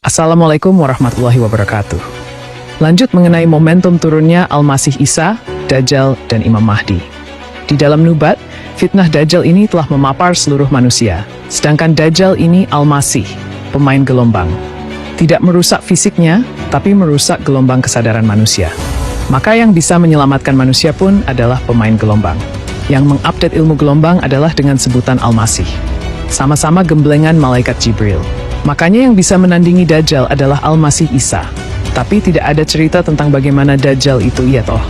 Assalamualaikum warahmatullahi wabarakatuh. Lanjut mengenai momentum turunnya Al-Masih Isa, Dajjal, dan Imam Mahdi. Di dalam nubat, fitnah Dajjal ini telah memapar seluruh manusia. Sedangkan Dajjal ini Al-Masih, pemain gelombang. Tidak merusak fisiknya, tapi merusak gelombang kesadaran manusia. Maka yang bisa menyelamatkan manusia pun adalah pemain gelombang. Yang mengupdate ilmu gelombang adalah dengan sebutan Al-Masih. Sama-sama gemblengan malaikat Jibril. Makanya yang bisa menandingi Dajjal adalah Al-Masih Isa. Tapi tidak ada cerita tentang bagaimana Dajjal itu iya toh.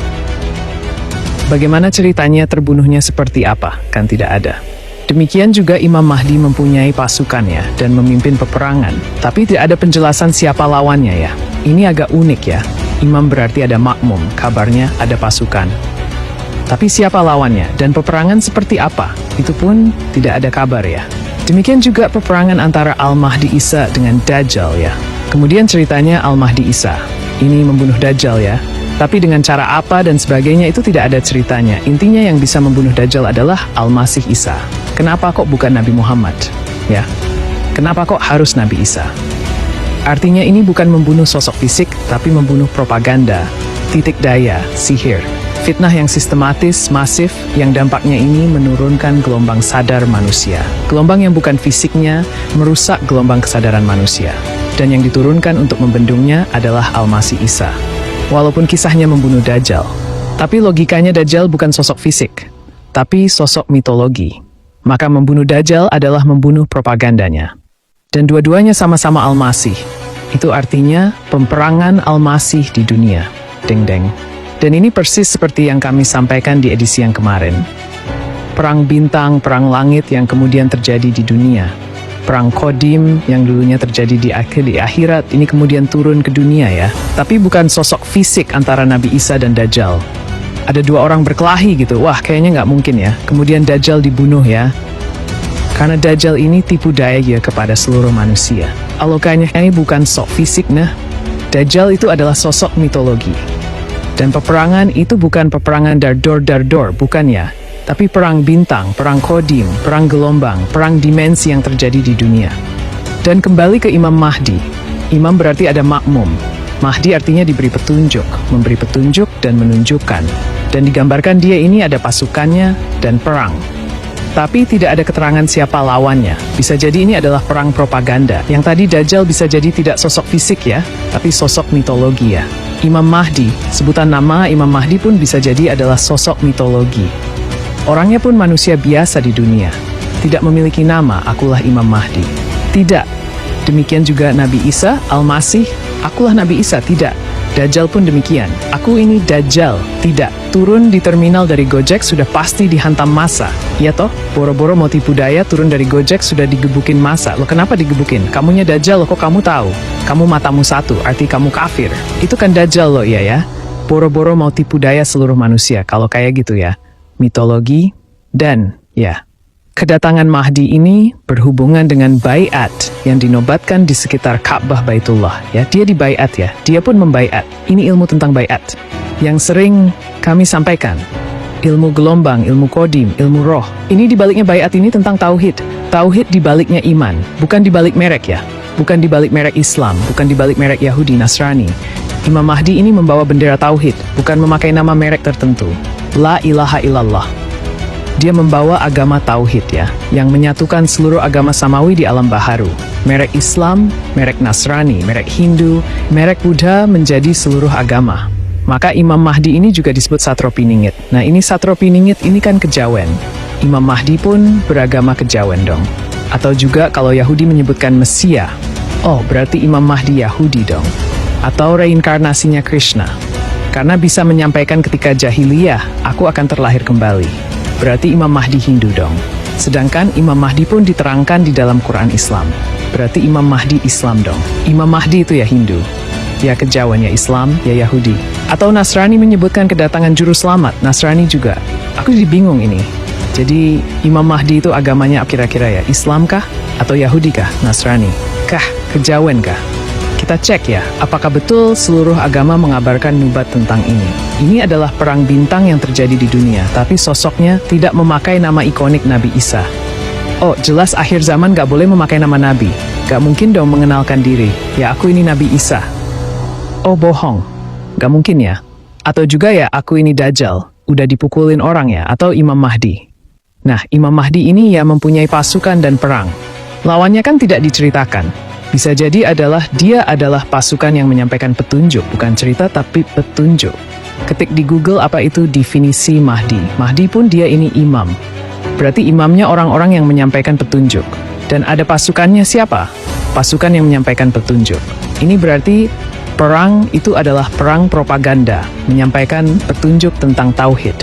Bagaimana ceritanya, terbunuhnya seperti apa, kan tidak ada. Demikian juga Imam Mahdi mempunyai pasukannya dan memimpin peperangan. Tapi tidak ada penjelasan siapa lawannya ya. Ini agak unik ya. Imam berarti ada makmum, kabarnya ada pasukan. Tapi siapa lawannya dan peperangan seperti apa, itu pun tidak ada kabar ya. Demikian juga peperangan antara Al-Mahdi Isa dengan Dajjal ya. Kemudian ceritanya Al-Mahdi Isa ini membunuh Dajjal ya. Tapi dengan cara apa dan sebagainya itu tidak ada ceritanya. Intinya yang bisa membunuh Dajjal adalah Al-Masih Isa. Kenapa kok bukan Nabi Muhammad? Ya. Kenapa kok harus Nabi Isa? Artinya ini bukan membunuh sosok fisik, tapi membunuh propaganda, titik daya, sihir. Fitnah yang sistematis, masif, yang dampaknya ini menurunkan gelombang sadar manusia. Gelombang yang bukan fisiknya, merusak gelombang kesadaran manusia. Dan yang diturunkan untuk membendungnya adalah Al-Masih Isa. Walaupun kisahnya membunuh Dajjal. Tapi logikanya Dajjal bukan sosok fisik, tapi sosok mitologi. Maka membunuh Dajjal adalah membunuh propagandanya. Dan dua-duanya sama-sama Al-Masih. Itu artinya peperangan Al-Masih di dunia. Deng-deng. Dan ini persis seperti yang kami sampaikan di edisi yang kemarin. Perang bintang, perang langit yang kemudian terjadi di dunia. Perang Qadim yang dulunya terjadi di akhirat, ini kemudian turun ke dunia ya. Tapi bukan sosok fisik antara Nabi Isa dan Dajjal. Ada dua orang berkelahi gitu, wah kayaknya nggak mungkin ya. Kemudian Dajjal dibunuh ya. Karena Dajjal ini tipu daya ya kepada seluruh manusia. Alokanya ini bukan sok fisik nah. Dajjal itu adalah sosok mitologi. Dan peperangan itu bukan peperangan dar-dor, bukan ya. Tapi perang bintang, perang Qadim, perang gelombang, perang dimensi yang terjadi di dunia. Dan kembali ke Imam Mahdi. Imam berarti ada makmum. Mahdi artinya diberi petunjuk, memberi petunjuk dan menunjukkan. Dan digambarkan dia ini ada pasukannya dan perang. Tapi tidak ada keterangan siapa lawannya. Bisa jadi ini adalah perang propaganda. Yang tadi Dajjal bisa jadi tidak sosok fisik ya, tapi sosok mitologi ya. Imam Mahdi, sebutan nama Imam Mahdi pun bisa jadi adalah sosok mitologi. Orangnya pun manusia biasa di dunia. Tidak memiliki nama, akulah Imam Mahdi. Tidak. Demikian juga Nabi Isa, Al-Masih, akulah Nabi Isa, tidak. Dajjal pun demikian. Aku ini Dajjal, tidak. Turun di terminal dari Gojek sudah pasti dihantam massa. Ya toh, boro-boro mau tipu daya turun dari Gojek sudah digebukin massa. Lo kenapa digebukin? Kamunya Dajjal, lo kok kamu tahu? Kamu matamu satu, arti kamu kafir. Itu kan Dajjal lo ya. Boro-boro mau tipu daya seluruh manusia, kalau kayak gitu ya. Mitologi, dan ya. Kedatangan Mahdi ini berhubungan dengan baiat yang dinobatkan di sekitar Ka'bah Baitullah. Ya, dia dibaiat ya, dia pun membaiat. Ini ilmu tentang baiat yang sering kami sampaikan. Ilmu gelombang, ilmu kodim, ilmu roh. Ini dibaliknya baiat ini tentang tauhid. Tauhid dibaliknya iman, bukan dibalik merek ya. Bukan dibalik merek Islam, bukan dibalik merek Yahudi, Nasrani. Imam Mahdi ini membawa bendera tauhid, bukan memakai nama merek tertentu. La ilaha illallah. Dia membawa agama tauhid ya, yang menyatukan seluruh agama samawi di alam baharu. Merek Islam, merek Nasrani, merek Hindu, merek Buddha menjadi seluruh agama. Maka Imam Mahdi ini juga disebut Satropiningit. Nah ini Satropiningit ini kan kejawen. Imam Mahdi pun beragama kejawen dong. Atau juga kalau Yahudi menyebutkan Mesia. Oh berarti Imam Mahdi Yahudi dong. Atau reinkarnasinya Krishna. Karena bisa menyampaikan ketika jahiliyah, aku akan terlahir kembali. Berarti Imam Mahdi Hindu dong. Sedangkan Imam Mahdi pun diterangkan di dalam Quran Islam. Berarti Imam Mahdi Islam dong. Imam Mahdi itu ya Hindu. Ya kejawen, ya Islam, ya Yahudi. Atau Nasrani menyebutkan kedatangan juru selamat. Nasrani juga. Aku jadi bingung ini. Jadi Imam Mahdi itu agamanya kira-kira ya Islam kah? Atau Yahudi kah? Nasrani kah? Kejawen kah? Kita cek ya, apakah betul seluruh agama mengabarkan nubat tentang ini. Ini adalah perang bintang yang terjadi di dunia, tapi sosoknya tidak memakai nama ikonik Nabi Isa. Oh, jelas akhir zaman gak boleh memakai nama Nabi. Gak mungkin dong mengenalkan diri, ya aku ini Nabi Isa. Oh bohong, gak mungkin ya. Atau juga ya aku ini Dajjal, udah dipukulin orang ya, atau Imam Mahdi. Nah, Imam Mahdi ini ya mempunyai pasukan dan perang. Lawannya kan tidak diceritakan. Bisa jadi dia adalah pasukan yang menyampaikan petunjuk, bukan cerita tapi petunjuk. Ketik di Google apa itu definisi Mahdi. Mahdi pun dia ini imam. Berarti imamnya orang-orang yang menyampaikan petunjuk. Dan ada pasukannya siapa? Pasukan yang menyampaikan petunjuk. Ini berarti perang itu adalah perang propaganda, menyampaikan petunjuk tentang tauhid.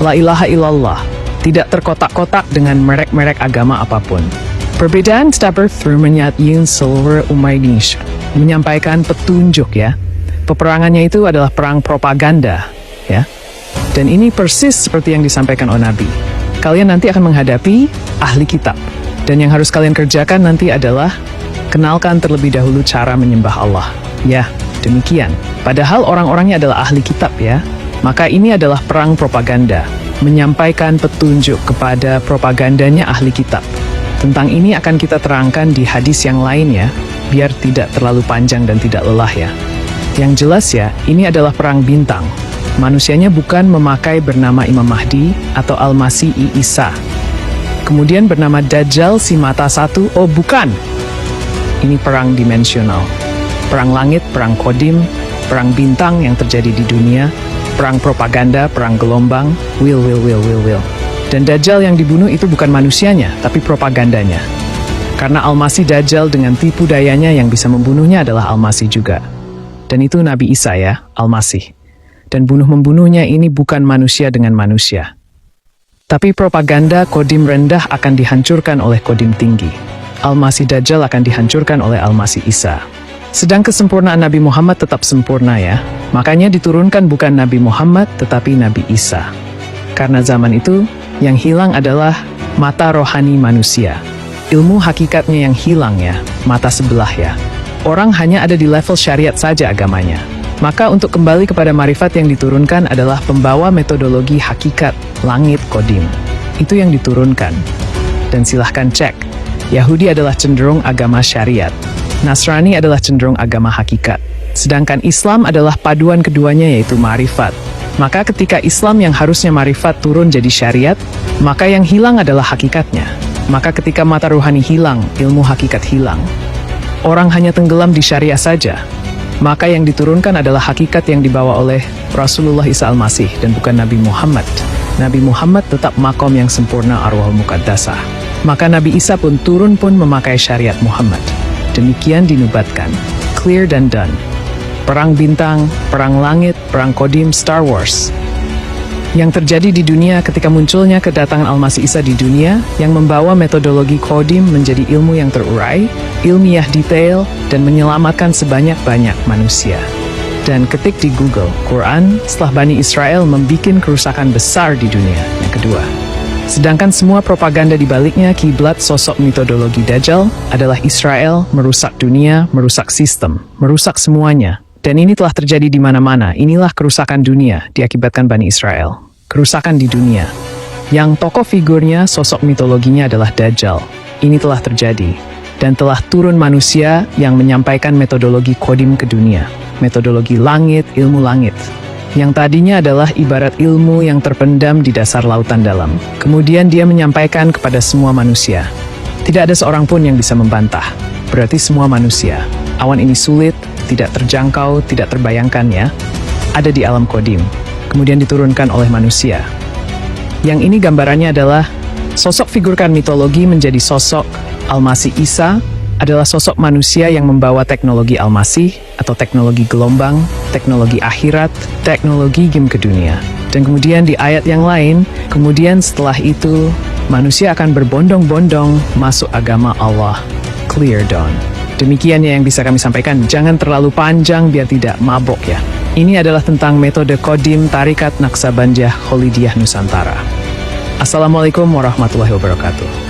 La ilaha illallah, tidak terkotak-kotak dengan merek-merek agama apapun. Perbedaan dapat terlihat seluruh umat Indonesia, menyampaikan petunjuk ya. Peperangannya itu adalah perang propaganda ya. Dan ini persis seperti yang disampaikan oleh Nabi. Kalian nanti akan menghadapi ahli kitab. Dan yang harus kalian kerjakan nanti adalah kenalkan terlebih dahulu cara menyembah Allah. Ya, demikian. Padahal orang-orangnya adalah ahli kitab ya. Maka ini adalah perang propaganda, menyampaikan petunjuk kepada propagandanya ahli kitab. Tentang ini akan kita terangkan di hadis yang lain ya, biar tidak terlalu panjang dan tidak lelah ya. Yang jelas ya, ini adalah perang bintang. Manusianya bukan memakai bernama Imam Mahdi atau Al-Masih Isa. Kemudian bernama Dajjal si mata satu, oh bukan. Ini perang dimensional. Perang langit, perang kodim, perang bintang yang terjadi di dunia, perang propaganda, perang gelombang, will. Dan Dajjal yang dibunuh itu bukan manusianya, tapi propagandanya. Karena Al-Masih Dajjal dengan tipu dayanya yang bisa membunuhnya adalah Al-Masih juga. Dan itu Nabi Isa ya, Al-Masih. Dan bunuh-membunuhnya ini bukan manusia dengan manusia. Tapi propaganda kodim rendah akan dihancurkan oleh kodim tinggi. Al-Masih Dajjal akan dihancurkan oleh Al-Masih Isa. Sedang kesempurnaan Nabi Muhammad tetap sempurna ya. Makanya diturunkan bukan Nabi Muhammad, tetapi Nabi Isa. Karena zaman itu, yang hilang adalah mata rohani manusia. Ilmu hakikatnya yang hilang ya, mata sebelah ya. Orang hanya ada di level syariat saja agamanya. Maka untuk kembali kepada marifat yang diturunkan adalah pembawa metodologi hakikat, langit, kodim. Itu yang diturunkan. Dan silahkan cek, Yahudi adalah cenderung agama syariat. Nasrani adalah cenderung agama hakikat. Sedangkan Islam adalah paduan keduanya yaitu marifat. Maka ketika Islam yang harusnya marifat turun jadi syariat, maka yang hilang adalah hakikatnya. Maka ketika mata ruhani hilang, ilmu hakikat hilang. Orang hanya tenggelam di syariah saja. Maka yang diturunkan adalah hakikat yang dibawa oleh Rasulullah Isa Al-Masih dan bukan Nabi Muhammad. Nabi Muhammad tetap makom yang sempurna arwah muqaddasah. Maka Nabi Isa pun turun pun memakai syariat Muhammad. Demikian dinubatkan. Clear dan done. Perang bintang, perang langit, perang kodim, Star Wars. Yang terjadi di dunia ketika munculnya kedatangan Al-Masih Isa di dunia yang membawa metodologi kodim menjadi ilmu yang terurai, ilmiah detail, dan menyelamatkan sebanyak-banyak manusia. Dan ketik di Google, Quran setelah Bani Israel membuat kerusakan besar di dunia. Yang kedua. Sedangkan semua propaganda di baliknya kiblat sosok metodologi Dajjal adalah Israel merusak dunia, merusak sistem, merusak semuanya. Dan ini telah terjadi di mana-mana. Inilah kerusakan dunia diakibatkan Bani Israel. Kerusakan di dunia. Yang tokoh figurnya, sosok mitologinya adalah Dajjal. Ini telah terjadi. Dan telah turun manusia yang menyampaikan metodologi kodim ke dunia. Metodologi langit, ilmu langit. Yang tadinya adalah ibarat ilmu yang terpendam di dasar lautan dalam. Kemudian dia menyampaikan kepada semua manusia. Tidak ada seorang pun yang bisa membantah. Berarti semua manusia. Awan ini sulit, tidak terjangkau, tidak terbayangkan ya. Ada di alam kodim. Kemudian diturunkan oleh manusia. Yang ini gambarannya adalah sosok figurkan mitologi menjadi sosok Al-Masih Isa adalah sosok manusia yang membawa teknologi Al-Masih atau teknologi gelombang, teknologi akhirat, teknologi game ke dunia. Dan kemudian di ayat yang lain, kemudian setelah itu manusia akan berbondong-bondong masuk agama Allah. Clear dawn. Demikian ya yang bisa kami sampaikan. Jangan terlalu panjang biar tidak mabok ya. Ini adalah tentang metode kodim Tarikat Naqsabandiyah Kholidiyah Nusantara. Assalamualaikum warahmatullahi wabarakatuh.